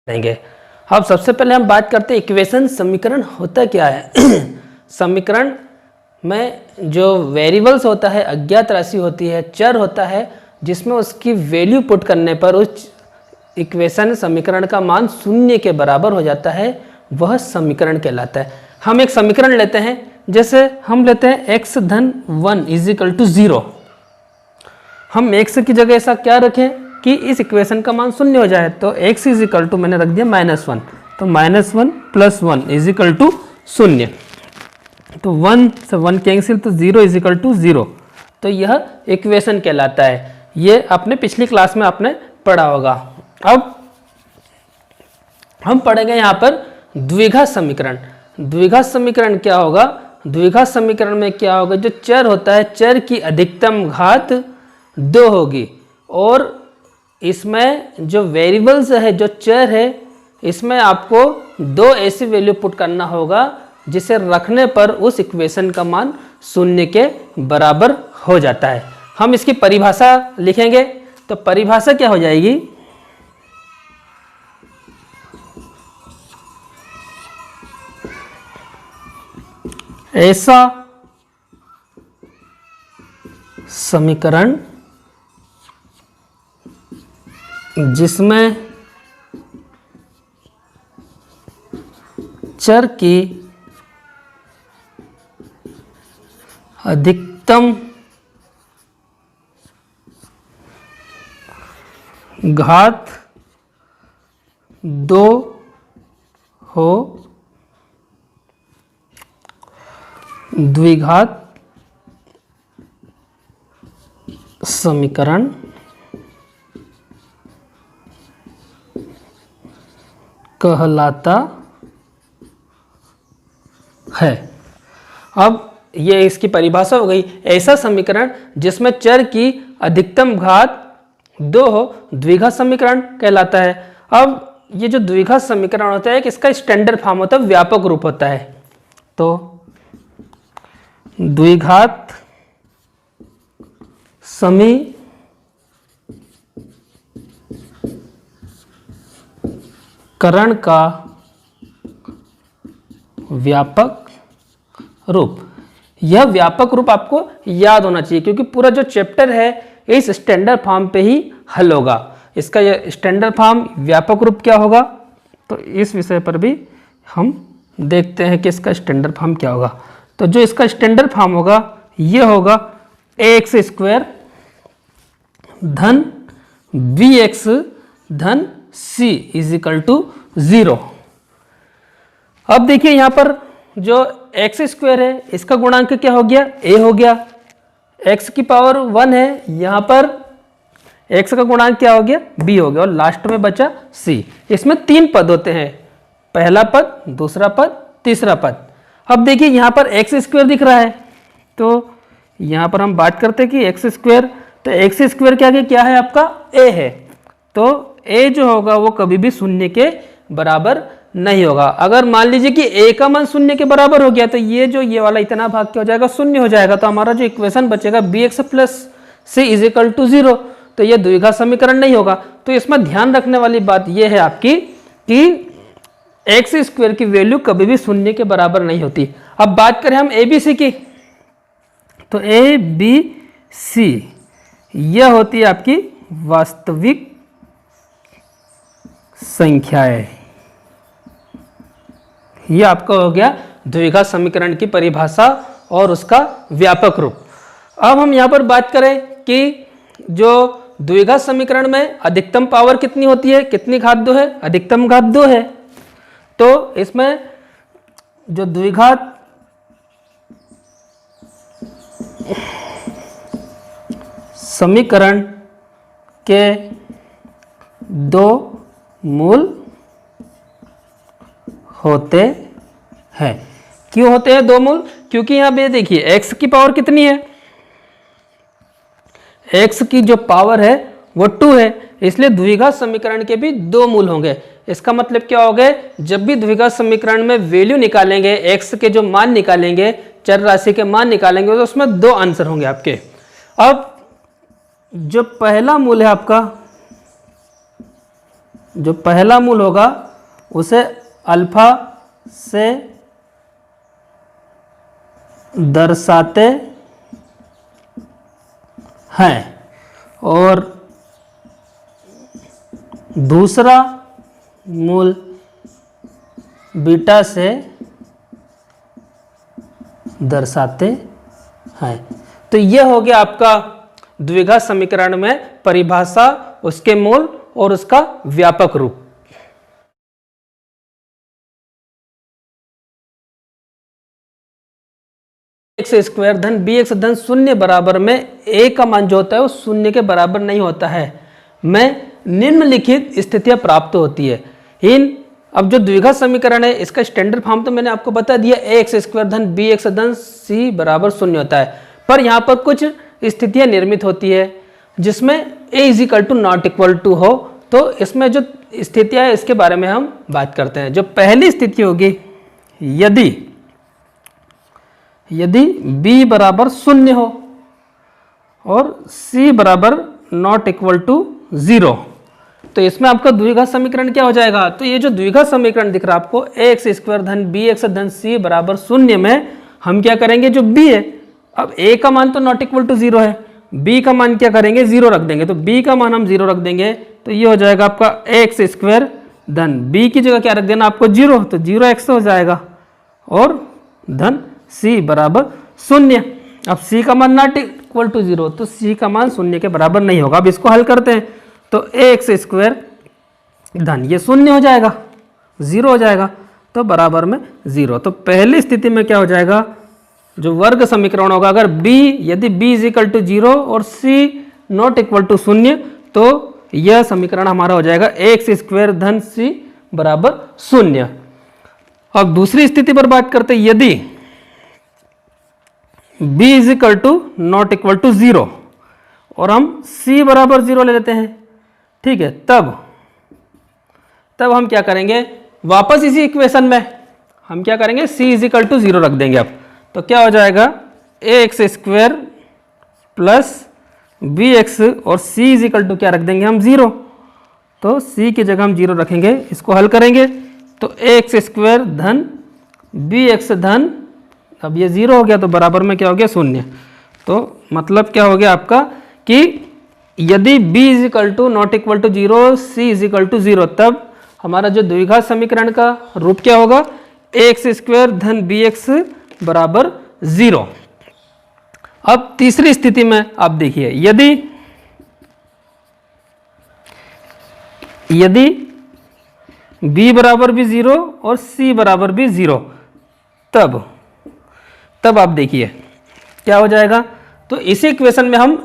देंगे। अब सबसे पहले हम बात करते हैं इक्वेशन। समीकरण होता क्या है? समीकरण में जो वेरिएबल्स होता है, अज्ञात राशि होती है, चर होता है, जिसमें उसकी वैल्यू पुट करने पर उस इक्वेशन समीकरण का मान शून्य के बराबर हो जाता है, वह समीकरण कहलाता है। हम एक समीकरण लेते हैं, जैसे हम लेते हैं x धन 1 इजिकल टू 0। हम x की जगह ऐसा क्या रखें कि इस इक्वेशन का मान शून्य हो जाए, तो x इज इक्वल टू मैंने रख दिया -1, तो -1 + 1 इज इक्वल टू 0। तो 1 से 1 कैंसिल, तो 0 इज इक्वल टू 0। तो यह इक्वेशन कहलाता है। ये अपने पिछली क्लास में आपने पढ़ा होगा। अब हम पढ़ेंगे यहाँ पर द्विघात समीकरण। द्विघात समीकरण क्या होगा? द्विघात समीकरण में क्या होगा? जो चर होता है, चर की अधिकतम घात 2 होगी, और इसमें जो वेरिएबल्स है, जो चर है, इसमें आपको 2 ऐसी वैल्यू पुट करना होगा जिसे रखने पर उस इक्वेशन का मान शून्य के बराबर हो जाता है। हम इसकी परिभाषा लिखेंगे, तो परिभाषा क्या हो जाएगी? ऐसा समीकरण जिसमें चर की अधिकतम घात 2 हो, द्विघात समीकरण कहलाता है। अब ये इसकी परिभाषा हो गई। ऐसा समीकरण जिसमें चर की अधिकतम घात 2 हो, द्विघात समीकरण कहलाता है। अब ये जो द्विघात समीकरण होता है, इसका स्टैंडर्ड फॉर्म होता है, व्यापक रूप होता है। तो द्विघात समीकरण का व्यापक रूप, यह व्यापक रूप आपको याद होना चाहिए, क्योंकि पूरा जो चैप्टर है इस स्टैंडर्ड फॉर्म पे ही हल होगा। इसका यह स्टैंडर्ड फॉर्म व्यापक रूप क्या होगा, तो इस विषय पर भी हम देखते हैं कि इसका स्टैंडर्ड फॉर्म क्या होगा। तो जो इसका स्टैंडर्ड फॉर्म होगा, यह होगा ax² धन bx धन c इज इक्वल टू 0। अब देखिए यहाँ पर जो x² है, इसका गुणांक क्या हो गया? a हो गया। x की पावर 1 है, यहाँ पर x का गुणांक क्या हो गया? b हो गया, और लास्ट में बचा c। इसमें 3 पद होते हैं, पहला पद, दूसरा पद, तीसरा पद। अब देखिए यहाँ पर x² दिख रहा है, तो यहाँ पर हम बात करते हैं कि x², तो x² क्या है? आपका a है। तो a जो होगा वो कभी भी शून्य के बराबर नहीं होगा। अगर मान लीजिए कि a का मान शून्य के बराबर हो गया, तो ये वाला इतना भाग क्या हो जाएगा? शून्य हो जाएगा। तो हमारा जो इक्वेशन बचेगा bx + c is equal to 0, तो ये द्विघात समीकरण नहीं होगा। तो इसमें ध्यान रखने वाली बात यह है आपकी कि x² की वैल्यू कभी भी शून्य के बराबर नहीं होती। अब बात करें हम ABC की, तो ABC यह होती है आपकी वास्तविक संख्याएं। यह आपका हो गया द्विघात समीकरण की परिभाषा और उसका व्यापक रूप। अब हम यहां पर बात करें कि जो द्विघात समीकरण में अधिकतम पावर कितनी होती है? कितनी घात 2 है? अधिकतम घात 2 है। तो इसमें जो द्विघात समीकरण के 2 मूल होते हैं। क्यों होते हैं 2 मूल? क्योंकि यहां पे देखिए x की पावर कितनी है? x की जो पावर है वो 2 है, इसलिए द्विघात समीकरण के भी 2 मूल होंगे। इसका मतलब क्या हो गया? जब भी द्विघात समीकरण में वैल्यू निकालेंगे, x के जो मान निकालेंगे, चर राशि के मान निकालेंगे, तो उसमें 2 आंसर होंगे आपके। अब जो पहला मूल है आपका जो पहला मूल होगा उसे अल्फा से दर्शाते हैं और दूसरा मूल बीटा से दर्शाते हैं। तो यह हो गया आपका द्विघात समीकरण में परिभाषा, उसके मूल और उसका व्यापक रूप। एक्स स्क्वायर धन बी एक्स धन शून्य बराबर में ए का मान जो होता है वो शून्य के बराबर नहीं होता है, में निम्नलिखित स्थितियां प्राप्त होती है। अब जो द्विघात समीकरण है इसका स्टैंडर्ड फॉर्म तो मैंने आपको बता दिया, ए एक्स स्क्वायर धन बी एक्स धन सी बराबर शून्य होता है। पर यहाँ पर कुछ स्थितियां निर्मित होती है जिसमें A is equal to not equal to हो। तो इसमें जो स्थितियां है इसके बारे में हम बात करते हैं। जो पहली स्थिति होगी, यदि b बराबर शून्य हो और c बराबर नॉट इक्वल टू 0, तो इसमें आपका द्विघात समीकरण क्या हो जाएगा? तो ये जो द्विघात समीकरण दिख रहा है आपको, ए एक्स स्क्वायर धन बी एक्स धन सी बराबर शून्य में हम क्या करेंगे, जो b है, अब a का मान तो नॉट इक्वल टू 0 है, b का मान क्या करेंगे, 0 रख देंगे। तो b का मान हम 0 रख देंगे, तो ये हो जाएगा आपका एक्स स्क्वायर धन b की जगह क्या रख देना आपको 0, तो 0x हो जाएगा और धन c बराबर शून्य। अब c का मान नॉट इक्वल टू 0, तो c का मान शून्य के बराबर नहीं होगा। अब इसको हल करते हैं, तो एक्स स्क्वायर धन ये शून्य हो जाएगा, 0 हो जाएगा, तो बराबर में 0। तो पहली स्थिति में क्या हो जाएगा, जो वर्ग समीकरण होगा, अगर b, यदि b इज इक्वल टू 0 और c नॉट इक्वल टू 0, तो यह समीकरण हमारा हो जाएगा एक्स स्क्वायर धन c बराबर 0। अब दूसरी स्थिति पर बात करते हैं, यदि b is equal to not equal to 0 और हम c बराबर 0 ले लेते हैं, ठीक है, तब हम क्या करेंगे, वापस इसी इक्वेशन में हम क्या करेंगे, c इज इक्वल टू 0 रख देंगे। अब तो क्या हो जाएगा, A x square plus B x और c इज इक्वल टू क्या रख देंगे हम 0, तो c की जगह हम 0 रखेंगे। इसको हल करेंगे तो ए एक्स स्क्वायर धन बी एक्स धन, अब ये 0 हो गया तो बराबर में क्या हो गया, 0। तो मतलब क्या हो गया आपका कि यदि b is equal to not equal to 0, c is equal to 0, तब हमारा जो द्विघात समीकरण का रूप क्या होगा, ए एक्स स्क्वायर धन बी एक्स बराबर 0। अब तीसरी स्थिति में आप देखिए, यदि b बराबर भी 0 और c बराबर भी 0, तब आप देखिए क्या हो जाएगा। तो इसी इक्वेशन में हम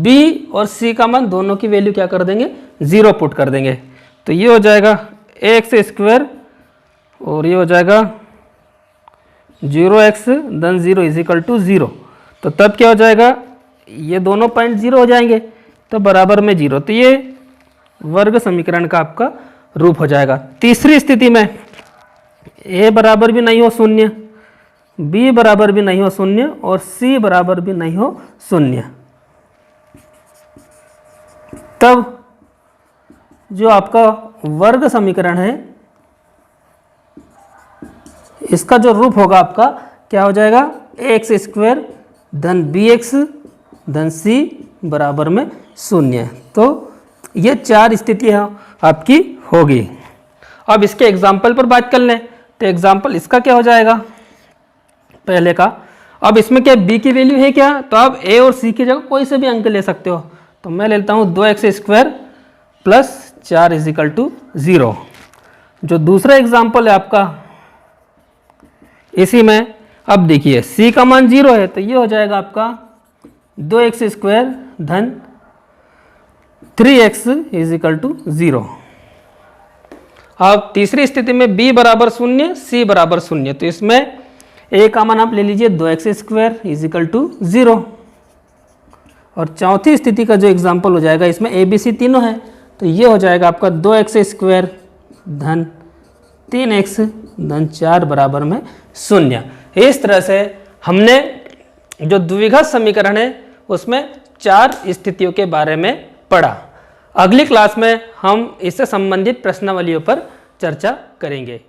b और c का मान दोनों की वैल्यू क्या कर देंगे, 0 पुट कर देंगे। तो ये हो जाएगा एक्स स्क्वायर और ये हो जाएगा 0x धन 0 इज इक्वल टू 0। तो तब क्या हो जाएगा, ये दोनों पॉइंट 0 हो जाएंगे, तो बराबर में 0। तो ये वर्ग समीकरण का आपका रूप हो जाएगा। तीसरी स्थिति में a बराबर भी नहीं हो 0, b बराबर भी नहीं हो 0 और c बराबर भी नहीं हो 0, तब जो आपका वर्ग समीकरण है इसका जो रूप होगा आपका क्या हो जाएगा, एक्स स्क्वायर धन बी एक्स धन सी बराबर में 0। तो ये 4 स्थितियाँ आपकी होगी। अब इसके एग्जाम्पल पर बात कर लें, तो एग्जाम्पल इसका क्या हो जाएगा, पहले का। अब इसमें क्या b की वैल्यू है क्या, तो आप a और c की जगह कोई से भी अंक ले सकते हो। तो मैं लेता हूँ 2x square plus 4 is equal to 0। जो दूसरा एग्जाम्पल है आपका, इसी में अब देखिए c का मान 0 है, तो ये हो जाएगा आपका 2x स्क्वायर धन 3x इज इक्वल टू 0। अब तीसरी स्थिति में b बराबर 0, c बराबर 0, तो इसमें a का मान आप ले लीजिए 2x square is equal to 0। और चौथी स्थिति का जो एग्जाम्पल हो जाएगा, इसमें a b c तीनों है, तो ये हो जाएगा आपका 2x स्क्वायर धन 3x धन 4 बराबर में 0। इस तरह से हमने जो द्विघात समीकरण है उसमें 4 स्थितियों के बारे में पढ़ा। अगली क्लास में हम इससे संबंधित प्रश्नावलियों पर चर्चा करेंगे।